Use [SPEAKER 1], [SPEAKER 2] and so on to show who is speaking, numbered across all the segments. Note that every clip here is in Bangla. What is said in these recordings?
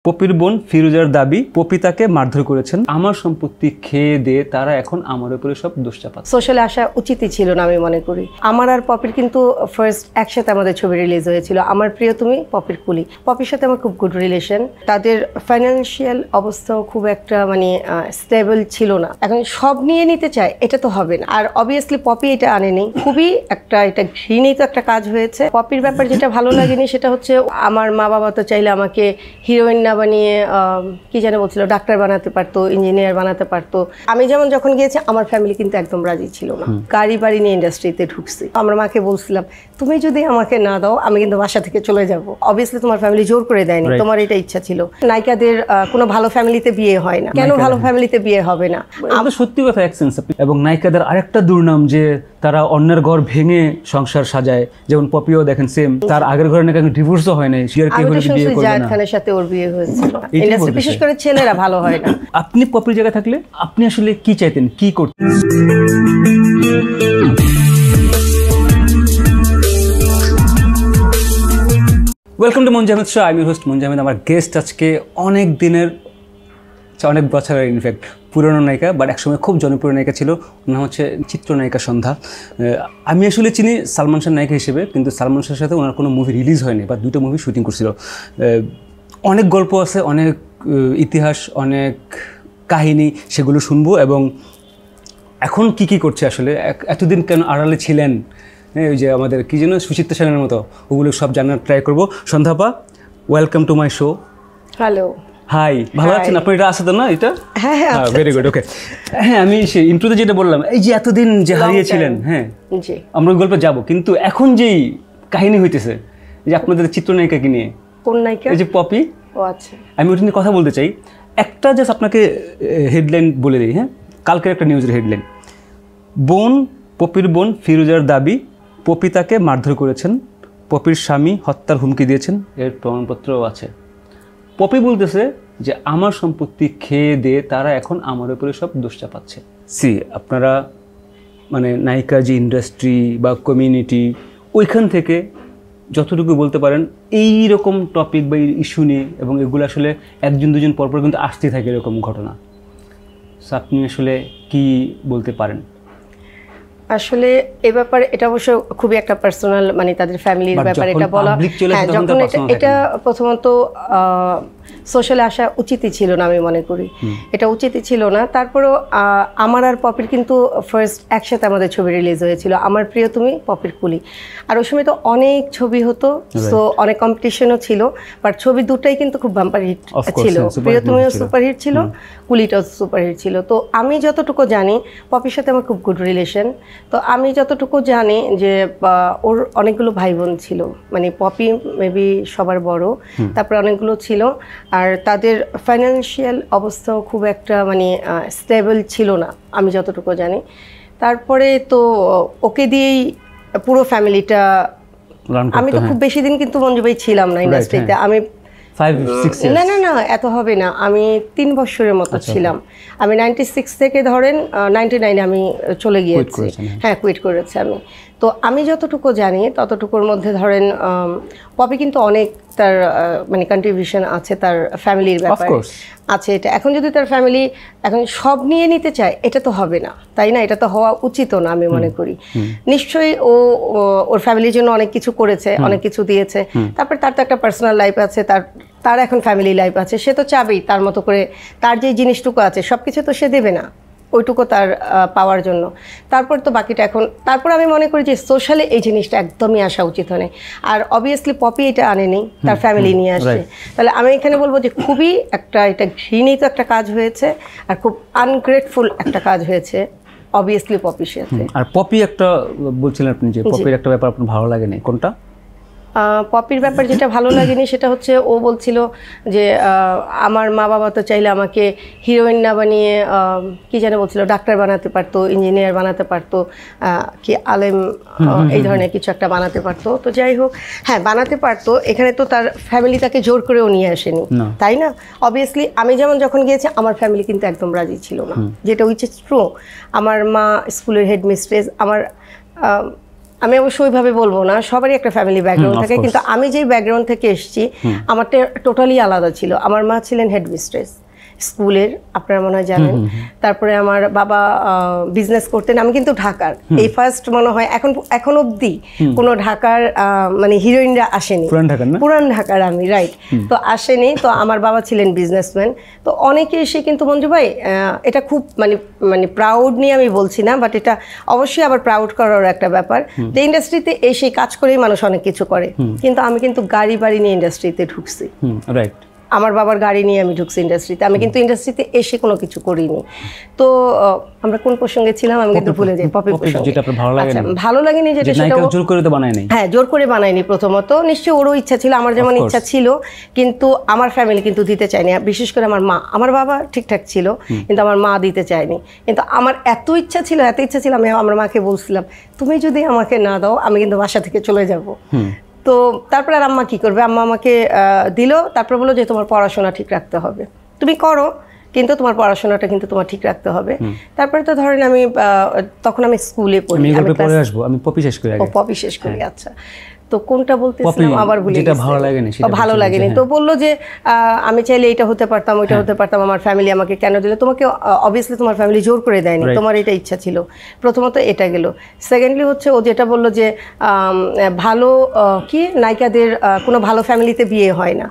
[SPEAKER 1] পপির বোন ফিরোজার দাবি পপি তাকে মারধর করেছেন। আমার সম্পত্তি খেয়ে দিয়ে তারা এখন আমার উপরে সব দোষ চাপাচ্ছে।
[SPEAKER 2] সোশ্যালে আসা উচিতই ছিল না আমি মনে করি। আমার আর পপির কিন্তু ফার্স্ট একসাথে আমাদের ছবি রিলিজ হয়েছিল, আমার প্রিয় তুমি পপির কুলি। পপির সাথে আমার খুব গুড রিলেশন। তাদের ফাইন্যান্সিয়াল অবস্থাও খুব একটা স্টেবল ছিল না। এখন সব নিয়ে নিতে চায়, এটা তো হবে না। আর অবভিয়াসলি পপি এটা আনেনি, খুবই এটা ঘৃণিত একটা কাজ হয়েছে। পপির ব্যাপার যেটা ভালো লাগেনি সেটা হচ্ছে আমার মা বাবা তো চাইলে আমাকে হিরোইন না বানিয়ে কি যেন বলছিল ডাক্তার বানাতে পারতো, ইঞ্জিনিয়ার বানাতে পারতো। আমি যেমন যখন গিয়েছি আমার ফ্যামিলি কিন্তু একদম রাজি ছিল না। গাড়ি বাড়ি নিয়ে ইন্ডাস্ট্রিতে ঢুকছি। আমার মাকে বলছিলাম তুমি যদি আমাকে না দাও আমি কিন্তু বাসা থেকে চলে যাব। অবভিয়াসলি তোমার ফ্যামিলি জোর করে দেয়নি, তোমার এটা ইচ্ছা ছিল। নায়িকাদের কোনো ভালো ফ্যামিলিতে বিয়ে হয় না, কেন ভালো ফ্যামিলিতে বিয়ে হবে না?
[SPEAKER 1] আমাদের সত্যি কথা এক সেন্স। এবং নায়িকাদের আরেকটা দুর্নাম যে তারা অন্যের ঘর ভেঙে সংসার সাজায়, যেমন পপিও দেখেন সেম, তার আগের ঘরে নাকি ডিভোর্সও হয় নাই, শিয়ার কি হলে বিয়ে করবে না। জায়েদ খানের সাথে ওর বিয়ে হয়েছিল। ইন্ডাস্ট্রি বিশেষ করে ছেলেরা ভালো হয় না। আপনি পপির জায়গায় থাকলে আপনি আসলে কি চাইতেন, কি করতেন? ওয়েলকাম টু মঞ্জামিদ শো। আমি হোস্ট মঞ্জামিদ। আমার গেস্ট আজকে অনেক দিনের, অনেক বছরের, ইনফ্যাক্ট পুরনো নায়িকা, বাট একসময় খুব জনপ্রিয় নায়িকা ছিল। ওর নাম হচ্ছে চিত্রনায়িকা সন্ধ্যা। আমি আসলে চিনি সালমান শাহ নায়িকা হিসেবে, কিন্তু সালমান শাহের সাথে ওনার কোনো মুভি রিলিজ হয়নি, বা দুটো মুভি শুটিং করছিল। অনেক গল্প আছে, অনেক ইতিহাস, অনেক কাহিনী, সেগুলো শুনবো। এবং এখন কি করছে আসলে, এতদিন কেন আড়ালে ছিলেন, ওই যে আমাদের কি যেন সুচিত্রা সেনের মতো, ওগুলো সব জানার ট্রাই করবো। সন্ধ্যাপা, welcome to my show.
[SPEAKER 2] Hello,
[SPEAKER 1] hi, ভালো আছেন আপনি? এটা আছে তো না, এটা ভেরি গুড, ওকে। হ্যাঁ, আমি সেই ইন্ট্রোতে যেটা বললাম, এই যে এতদিন যে হারিয়েছিলেন, হ্যাঁ আমরা ওই গল্পে যাবো, কিন্তু এখন যেই কাহিনী হইতেছে যে আপনাদের চিত্রনায়িকাকে নিয়ে।
[SPEAKER 2] কোন নায়িকা? এই
[SPEAKER 1] যে পপি।
[SPEAKER 2] ও আচ্ছা,
[SPEAKER 1] আমি ওটা নিয়ে কথা বলতে চাই। একটা জাস্ট আপনাকে হেডলাইন বলে দিই। হ্যাঁ, কালকের একটা নিউজের হেডলাইন, পপির বোন ফিরোজার দাবি পপি তাকে মারধর করেছেন, পপির স্বামী হত্যার হুমকি দিয়েছেন, এর প্রমাণপত্রও আছে। পপি বলতেছে যে আমার সম্পত্তি খেয়ে দিয়ে তারা এখন আমার উপরে সব দোষ চাপাচ্ছে। আপনারা নায়িকা যে ইন্ডাস্ট্রি বা কমিউনিটি, ওইখান থেকে যতটুকু বলতে পারেন এই রকম টপিক বা ইস্যু নিয়ে, এবং এগুলো আসলে একজন দুজন পরপর কিন্তু আসতে থাকে এরকম ঘটনা। আপনি আসলে কি বলতে পারেন?
[SPEAKER 2] আসলে এ ব্যাপারে এটা অবশ্য খুবই একটা পার্সোনাল, তাদের ফ্যামিলির ব্যাপারে এটা বলা। যখন এটা প্রথমত সোশ্যালে আসা উচিতই ছিল না আমি মনে করি, এটা উচিতই ছিল না। তারপরেও আমার আর পপির কিন্তু ফার্স্ট একসাথে আমাদের ছবি রিলিজ হয়েছিল, আমার প্রিয় তুমি পপির কুলি। আর ওই সময় তো অনেক ছবি হতো, সো অনেক কম্পিটিশনও ছিল, বাট ছবি দুটাই কিন্তু খুব বাম্পার হিট ছিল। প্রিয় তুমিও সুপারহিট ছিল, কুলিটাও সুপারহিট ছিল। তো আমি যতটুকু জানি, পপির সাথে আমার খুব গুড রিলেশন। তো আমি যতটুকু জানি যে ওর অনেকগুলো ভাই বোন ছিল, পপি মেবি সবার বড়, তারপরে অনেকগুলো ছিল। আর তাদের ফাইন্যান্সিয়াল অবস্থাও খুব একটা স্টেবল ছিল না আমি যতটুকু জানি। তারপরে তো ওকে দিয়েই পুরো ফ্যামিলিটা, আমি তো খুব বেশি দিন কিন্তু মঞ্জু ভাই ছিলাম না ইন্ডাস্ট্রিতে। আমি না এত হবে না, আমি 3 বছরের মতো ছিলাম। আমি 96 থেকে ধরেন 99 আমি চলে গিয়েছি। হ্যাঁ, কুইট করেছি আমি। তো আমি যতটুকু জানি ততটুকুর মধ্যে ধরেন পপি কিন্তু অনেক তার কন্ট্রিবিউশন আছে, তার ফ্যামিলির ব্যাপারে আছে। এটা এখন যদি তার ফ্যামিলি এখন সব নিয়ে নিতে চায়, এটা তো হবে না, তাই না? এটা তো হওয়া উচিতও না আমি মনে করি। নিশ্চয়ই ওর ফ্যামিলির জন্য অনেক কিছু করেছে, অনেক কিছু দিয়েছে। তারপর তার তো একটা পার্সোনাল লাইফ আছে, তার এখন ফ্যামিলি লাইফ আছে। সে তো চাবেই তার মতো করে তার যে জিনিসটুকু আছে সব কিছু তো সে দেবে না, ওইটুকু তার পাওয়ার জন্য। তারপর তো বাকিটা এখন, তারপর আমি মনে করি যে সোশ্যালি এই জিনিসটা একদমই আসা উচিত হয় না। আর অবভিয়াসলি পপি এটা আনেনি, তার ফ্যামিলি নিয়ে আসছে। তাহলে আমি এখানে বলবো যে খুবই এটা ঘৃণিত একটা কাজ হয়েছে, আর খুব আনগ্রেটফুল একটা কাজ হয়েছে অবভিয়াসলি পপির সাথে।
[SPEAKER 1] আর পপি একটা বলছিলেন আপনি যে পপির একটা ব্যাপার আপনার ভালো লাগেনি, কোনটা?
[SPEAKER 2] পপির ব্যাপার যেটা ভালো লাগেনি সেটা হচ্ছে ও বলছিল যে আমার মা বাবা তো চাইলে আমাকে হিরোইন না বানিয়ে কি যেন বলছিল ডাক্তার বানাতে পারতো, ইঞ্জিনিয়ার বানাতে পারতো, কি আলেম এই ধরনের কিছু একটা বানাতে পারতো। তো যাই হোক, হ্যাঁ বানাতে পারতো। এখানে তো তার ফ্যামিলি তাকে জোর করেও নিয়ে আসেনি, তাই না? অবভিয়াসলি আমি যেমন যখন গিয়েছি আমার ফ্যামিলি কিন্তু একদম রাজি ছিল না, যেটা উইচ ইজ ট্রু। আমার মা স্কুলের হেডমিস্ট্রেস, আমার আমি অবশ্যই ওইভাবে বলবো না, সবারই একটা ফ্যামিলি ব্যাকগ্রাউন্ড থাকে, কিন্তু আমি যেই ব্যাকগ্রাউন্ড থেকে এসেছি আমারটা টোটালি আলাদা ছিল। আমার মা ছিলেন হেডমিস্ট্রেস স্কুলের, আপনারা মনে হয় জানেন। তারপরে আমার বাবা বিজনেস করতেন। আমি কিন্তু ঢাকার এই ফার্স্ট মনে হয় এখন অবধি কোনো ঢাকার মানে হিরোইনরা আসেনি, পুরান ঢাকার আমি, রাইট, তো আসেনি। তো আমার বাবা ছিলেন বিজনেসম্যান। তো অনেকে এসে কিন্তু মঞ্জু ভাই এটা খুব মানে প্রাউড নিয়ে আমি বলছি না, বাট এটা অবশ্যই আবার প্রাউড করার একটা ব্যাপার যে ইন্ডাস্ট্রিতে এসে কাজ করেই মানুষ অনেক কিছু করে, কিন্তু আমি কিন্তু গাড়ি বাড়ি নিয়ে ইন্ডাস্ট্রিতে ঢুকছি,
[SPEAKER 1] রাইট।
[SPEAKER 2] আমার বাবার গাড়ি নিয়ে আমি ঢুকছি ইন্ডাস্ট্রিতে, আমি কিন্তু ইন্ডাস্ট্রিতে এসে কোনো কিছু করিনি। তো আমরা কোন প্রসঙ্গে ছিলাম আমি কিন্তু ভুলে যাই। পপি প্রসঙ্গে। আচ্ছা, ভালো লাগেনি যেটা, সেটা
[SPEAKER 1] জোর করে তো বানায় নাই।
[SPEAKER 2] হ্যাঁ, জোর করে বানায়নি। প্রথমত নিশ্চয়ই ওরও ইচ্ছা ছিল, আমার যেমন ইচ্ছা ছিল, কিন্তু আমার ফ্যামিলি কিন্তু দিতে চায়নি, বিশেষ করে আমার মা। আমার বাবা ঠিকঠাক ছিল, কিন্তু আমার মা দিতে চায়নি। কিন্তু আমার এত ইচ্ছা ছিল, আমি আমার মাকে বলছিলাম, তুমি যদি আমাকে না দাও আমি কিন্তু বাসা থেকে চলে যাব। তো তারপরে আর আম্মা কি করবে, আম্মা আমাকে দিল। তারপর বললো যে তোমার পড়াশোনা ঠিক রাখতে হবে, তুমি করো কিন্তু তোমার পড়াশোনাটা কিন্তু তোমার ঠিক রাখতে হবে। তারপরে তো ধরেন আমি তখন আমি স্কুলে পড়ি,
[SPEAKER 1] আমি পপি শেষ করি।
[SPEAKER 2] পপি শেষ করি, আচ্ছা। তো কোনটা বলতেছিলাম আবার ভুলে গেছি। ভালো লাগেনি। তো বললো যে আমি চাইলে এটা হতে পারতাম, ওইটা হতে পারতাম, আমার ফ্যামিলি আমাকে কেন দিল? তোমাকে অবভিয়াসলি তোমার ফ্যামিলি জোর করে দেয়নি, তোমার এটা ইচ্ছা ছিল। প্রথমত এটা গেল। সেকেন্ডলি হচ্ছে ও যেটা বললো যে ভালো কি নায়িকাদের কোনো ভালো ফ্যামিলিতে বিয়ে হয় না।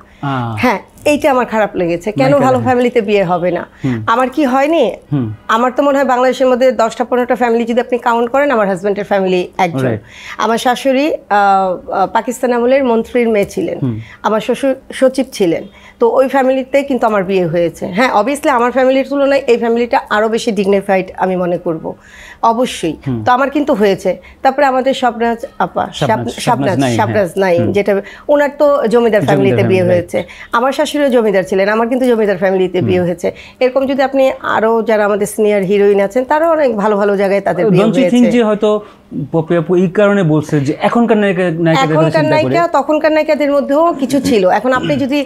[SPEAKER 2] হ্যাঁ, এইটা আমার খারাপ লেগেছে। কেন ভালো ফ্যামিলিতে বিয়ে হবে না? আমার কি হয়নি? আমার তো মনে হয় বাংলাদেশের মধ্যে 10-15টা ফ্যামিলি যদি আপনি কাউন্ট করেন, আমার হাজব্যান্ডের ফ্যামিলি একজন। আমার শাশুড়ি পাকিস্তান আমলের মন্ত্রীর মেয়ে ছিলেন, আমার শ্বশুর সচিব ছিলেন। তো ওই ফ্যামিলিতে কিন্তু আমার বিয়ে হয়েছে। হ্যাঁ, অবভিয়াসলি আমার ফ্যামিলির তুলনায় এই ফ্যামিলিটা আরও বেশি ডিগনিফাইড আমি মনে করব, অবশ্যই। তো আমার কিন্তু হয়েছে। তারপরে আমাদের শাবনাজ আপা, শাবনাজ নাইম, যেটা ওনার তো জমিদার ফ্যামিলিতে বিয়ে হয়েছে। আমার শাশুড়িও জমিদার ছিলেন, আমার কিন্তু জমিদার ফ্যামিলিতে বিয়ে হয়েছে। এরকম যদি আপনি আরো যারা আমাদের সিনিয়র হিরোইন আছেন, তারাও অনেক ভালো ভালো জায়গায় তাদের বিয়ে হয়েছে।
[SPEAKER 1] হয়তো পপি আপু এই কারণে বলছে যে এখনকার নায়িকা
[SPEAKER 2] তখনকার নায়িকাদের মধ্যেও কিছু ছিল। এখন আপনি যদি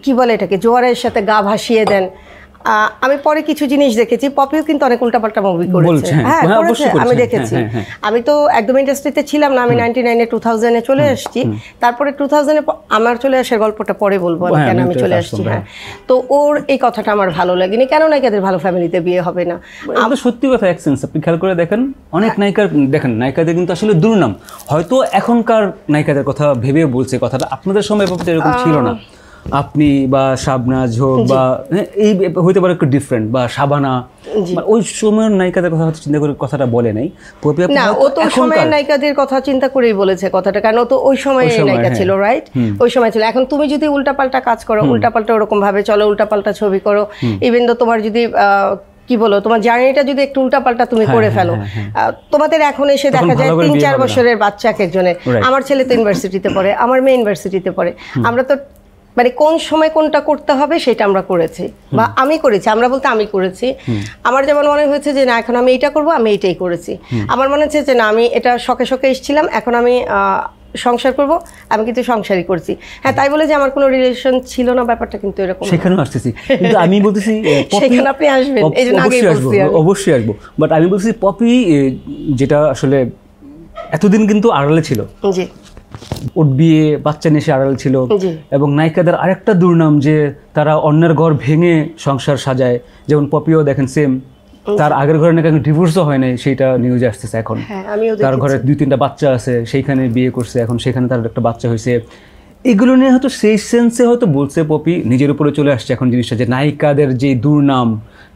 [SPEAKER 2] কি বলে এটাকে জোয়ারের সাথে গা ভাসিয়ে দেন, আমি পরে কিছু জিনিস দেখেছি, পপিও কিন্তু অনেক উল্টাপাল্টা মুভি করেছে। হ্যাঁ, আমি দেখেছি। আমি তো একদম ইন্ডাস্ট্রিতে ছিলাম না, আমি 99-এ 2000-এ চলে আসছি। তারপরে 2000-এ আমার চলে আসার গল্পটা পরে বলবো কেন আমি চলে আসছি। হ্যাঁ, তো ওর এই কথাটা আমার ভালো লাগেনি, কেন নায়িকাদের ভালো ফ্যামিলিতে বিয়ে হবে না।
[SPEAKER 1] সত্যি কথা, অ্যাকসেন্স আপনি খেয়াল করে দেখেন, অনেক নায়িকাদের কিন্তু আসলে দুর্নাম। হয়তো এখনকার নায়িকাদের কথা ভেবে বলছে কথাটা, আপনাদের সময় এরকম ছিল না। আপনি বা শাবনাজ হোক বা এই হইতে পারে একটু ডিফারেন্ট, বা শাবানা, ওই সময়ের নায়িকাদের কথা হয়তো চিন্তা করে কথাটা বলে নাই।
[SPEAKER 2] না, ও তো ওই সময়ের নায়িকাদের কথা চিন্তা করেই বলেছে কথাটা, কারণ ও তো ওই সময়ের নায়িকা ছিল, রাইট? ওই সময় ছিল। এখন তুমি যদি উল্টাপাল্টা কাজ করো, উল্টাপাল্টা ওরকম ভাবে চলো, উল্টাপাল্টা ছবি করো, ইভেন তো তোমার যদি কি বলো, তোমার জার্নিটা যদি একটু উল্টাপাল্টা তুমি করে ফেলো, তোমাদের এখন এসে দেখা যায় 3-4 বছরের বাচ্চা এক একজনের। আমার ছেলে তো ইউনিভার্সিটিতে পড়ে, আমার মেয়ে ইউনিভার্সিটিতে পড়ে। আমরা তো মানে কোন সময় কোনটা করতে হবে সেটা আমরা করেছি, বা আমি করেছি। আমরা বলতে আমি করেছি। আমার যেমন মনে হয়েছে যে না, এখন আমি এইটা করবো, আমি এইটাই করেছি। আমার মনে হচ্ছে যে না, আমি এটা শখে শখে এসেছিলাম, এখন আমি সংসার করব, আমি কিন্তু সংসারই করছি। হ্যাঁ, তাই বলে যে আমার কোনো রিলেশন ছিল না, ব্যাপারটা কিন্তু এরকম।
[SPEAKER 1] সেখানেও আসতেছি, কিন্তু আমি বলতেছি
[SPEAKER 2] সেখানে আপনি আসবেন, এই জন্য আগেই বলছি,
[SPEAKER 1] অবশ্যই আসবো। বাট আমি বলছি পপি যেটা আসলে এতদিন কিন্তু আড়ালে ছিল,
[SPEAKER 2] জি,
[SPEAKER 1] ওর বিয়ে বাচ্চা নিয়ে আড়ালে ছিল। এবং নায়িকাদের আরেকটা দুর্নাম যে তারা অন্যের ঘর ভেঙে সংসার সাজায়, যেমন পপিও দেখেন সেম, তার আগের ঘরে নাকি ডিভোর্সও হয় নাই, সেইটা নিউজে আসতেছে এখন। তার ঘরে 2-3টা বাচ্চা আছে, সেইখানে বিয়ে করছে, এখন সেখানে তার একটা বাচ্চা হয়েছে। এগুলো নিয়ে হয়তো সেই সেন্সে হয়তো বলছে পপি, নিজের উপরে চলে আসছে এখন জিনিসটা, যে নায়িকাদের যে দুর্নাম,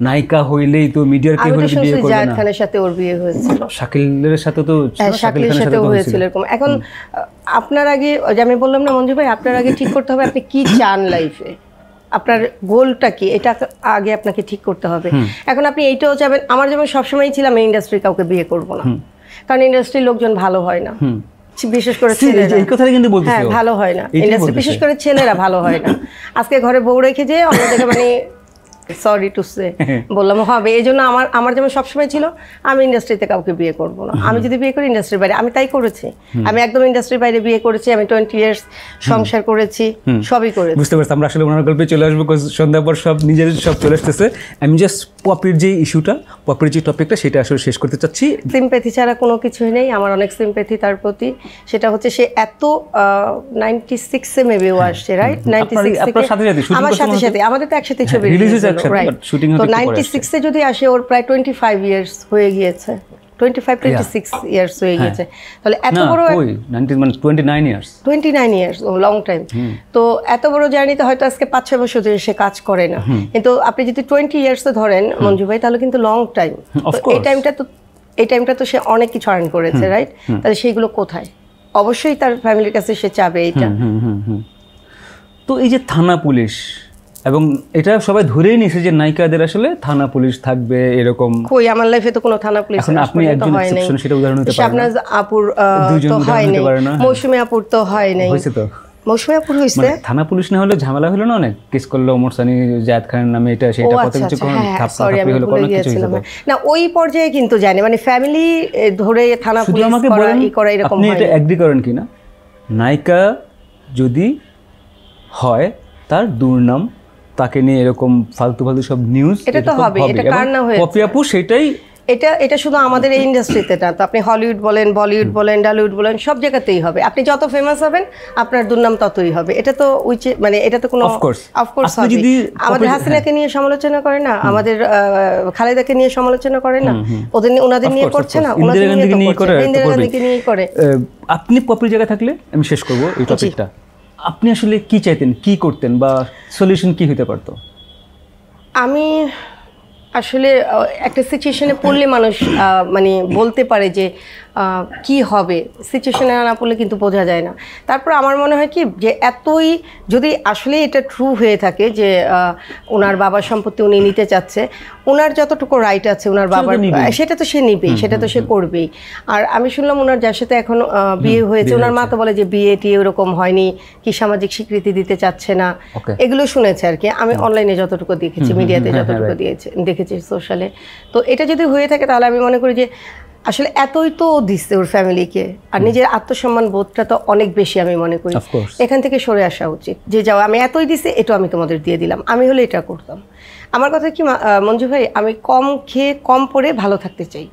[SPEAKER 1] নায়িকা হইলেই তো মিডিয়ার কে হলে বিয়ে করবে না।
[SPEAKER 2] জায়েদ খানের সাথে ওর বিয়ে হয়েছিল,
[SPEAKER 1] শাকিলের সাথে তো
[SPEAKER 2] শাকিলের সাথে হয়েছিল এরকম। এখন আপনার আগে, যে আমি বললাম না মঞ্জু ভাই, আপনার আগে ঠিক করতে হবে আপনি কি চান লাইফে, আপনার গোলটা কি, এটা আগে আপনাকে ঠিক করতে হবে। এখন আপনি এইটাও চাবেন, আমার যেমন সবসময়ই ছিলাম এই ইন্ডাস্ট্রির কাউকে বিয়ে করবো না, কারণ ইন্ডাস্ট্রির লোকজন ভালো হয় না, বিশেষ করে ছেলেরা। হ্যাঁ, ভালো হয় না ইন্ডাস্ট্রি, বিশেষ করে ছেলেরা ভালো হয় না। আজকে ঘরে বউ রেখে যে অন্যদিকে মানে সরি টু সে বললাম হবে। এই জন্য আমার যেমন সবসময় ছিল আমি ইন্ডাস্ট্রিতে কাউকে বিয়ে করব না, আমি যদি বিয়ে করি ইন্ডাস্ট্রির বাইরে। আমি তাই করেছি, আমি একদম ইন্ডাস্ট্রির বাইরে বিয়ে করেছি, আমি 20 ইয়ার্স সংসার করেছি, সবই করেছি।
[SPEAKER 1] বুঝতে পারছি, আমরা আসলে ওনার গল্পে চলে আসবো, সন্ধ্যার পর সব নিজের সব চলে আসতেছে। আমি জাস্ট পপির যে ইস্যুটা, পপির যে টপিকটা সেটা আসলে শেষ করতে চাচ্ছি।
[SPEAKER 2] সিম্প্যাথি ছাড়া কোনো কিছুই নেই, আমার অনেক সিম্প্যাথি তার প্রতি। সেটা হচ্ছে সে এত 96-এ মেবি ও আসছে, রাইট? 96 থেকে আমার সাথে সাথে, আমাদের তো একসাথে ছবি রিলিজ হয়েছে, রাইট? তো 96-এ যদি আসে, ওর প্রায় 25 ইয়ার্স হয়ে গিয়েছে, 25-26 ইয়ার্স হয়ে গিয়েছে। তাহলে এত বড় 29 ইয়ার্স, লং টাইম। তো এত বড় জার্নিতে হয়তো আজকে 5-6 বছর ধরে সে কাজ করে না, কিন্তু আপনি যদি 20 ইয়ার্সে ধরেন মঞ্জু ভাই, তাহলে কিন্তু লং টাইম। এই টাইমটা তো সে অনেক কিছু আর্ন করেছে, রাইট? তাহলে সেইগুলো কোথায়? অবশ্যই তার ফ্যামিলির কাছে সে চাবে এইটা।
[SPEAKER 1] তো এই যে থানা পুলিশ, এবং এটা সবাই ধরেই নিয়েছে যে নায়িকাদের আসলে থানা পুলিশ থাকবে এরকম।
[SPEAKER 2] কই, আমার লাইফে তো কোনো থানা পুলিশ
[SPEAKER 1] এখন আপনি একজন এক্সেপশন, সেটা উদাহরণ হতে পারেন।
[SPEAKER 2] শাবনাজ আপুর তো হয় নাই, মৌসুমী আপুর তো হয় নাই।
[SPEAKER 1] হইছে তো,
[SPEAKER 2] মৌসুমী আপুর হইছে।
[SPEAKER 1] থানা পুলিশ না হলে ঝামেলা হলো না, অনেক কেস করলো ওমর সানি, জায়েদ খানের নামে, এটা সেটা কত কিছু হলো, কোনো কিছু হলো
[SPEAKER 2] না। ওই পর্যায়ে কিন্তু জানি, মানে ফ্যামিলি ধরে থানা পুলিশ করা এরকম হয়।
[SPEAKER 1] আপনি এটা এগ্রি করেন কিনা? নায়িকা যদি হয়, তার দুর্নাম, তাকে নিয়ে এরকম ফালতু ফালতু সব নিউজ,
[SPEAKER 2] এটা তো হবে, এটা কার না হয়েছে।
[SPEAKER 1] পপি আপু সেটাই,
[SPEAKER 2] এটা শুধু আমাদের এই ইন্ডাস্ট্রিতে না, তো আপনি হলিউড বলেন, বলিউড বলেন, ডালিউড বলেন, সব জায়গাতেই হবে। আপনি যত ফেমাস হবেন আপনার দুর্নাম ততই হবে। এটা তো মানে এটা তো কোনো অফকোর্স হবে। আমাদের হাসিনাকে নিয়ে সমালোচনা করে না, আমাদের খালেদাকে নিয়ে সমালোচনা করে না, ওনাদের নিয়ে করছে না, ওনাদের নিয়ে করে, ইন্দিরা গান্ধীকে নিয়ে করে।
[SPEAKER 1] আপনি পপির জায়গায় থাকলে, আমি শেষ করব এই টপিকটা, আপনি আসলে কি চাইতেন, কি করতেন, বা সলিউশন কি হতে পারতো?
[SPEAKER 2] আমি আসলে একটা সিচুয়েশনে পড়লে মানুষ মানে বলতে পারে যে কি হবে, সিচুয়েশনে না পড়লে কিন্তু বোঝা যায় না। তারপর আমার মনে হয় কি, যে এতই যদি আসলে এটা ট্রু হয়ে থাকে যে ওনার বাবার সম্পত্তি উনি নিতে চাচ্ছে, ওনার যতটুকু রাইট আছে ওনার বাবার, সেটা তো সে নিবেই, সেটা তো সে করবেই। আর আমি শুনলাম ওনার যার সাথে এখন বিয়ে হয়েছে, ওনার মা তো বলে যে বিয়ে টিয়ে ওরকম হয়নি, কি সামাজিক স্বীকৃতি দিতে চাচ্ছে না, এগুলো শুনেছে আর কি। আমি অনলাইনে যতটুকু দেখেছি, মিডিয়াতে যতটুকু দেখেছি, সোশ্যালে। তো এটা যদি হয়ে থাকে তাহলে আমি মনে করি যে আসলে এতই তো দিচ্ছে ওর ফ্যামিলিকে, আর নিজের আত্মসম্মান বোধটা তো অনেক বেশি, আমি মনে করি এখান থেকে সরে আসা উচিত। যে যাও, আমি এতই দিছি, এটা আমি তোমাদের দিয়ে দিলাম, আমি হলে এটা করতাম। আমার কথা কি মঞ্জু ভাই, আমি কম খেয়ে কম পরে ভালো থাকতে চাই,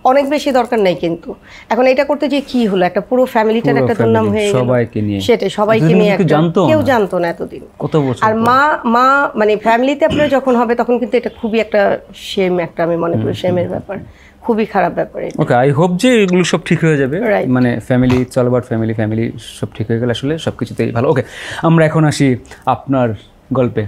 [SPEAKER 2] অনেক বেশি দরকার নাই। কিন্তু এখন এটা করতে যে কি হলো, একটা পুরো ফ্যামিলিটার একটা দুর্নাম হয়ে গেল, সেটাই সবাইকে নিয়ে, কেউ জানতো না এতদিন। আর মা মানে ফ্যামিলিতে আপনার যখন হবে, তখন কিন্তু এটা খুবই একটা শেম, একটা আমি মনে করি শেমের ব্যাপার, খুবই খারাপ ব্যাপার। ওকে,
[SPEAKER 1] আই হোপ যে এগুলো সব ঠিক হয়ে যাবে, মানে family, it's all about family, family সব ঠিক হয়ে গেলে আসলে সব কিছুতেই ভালো। ওকে, আমরা এখন আসি আপনার গল্পে।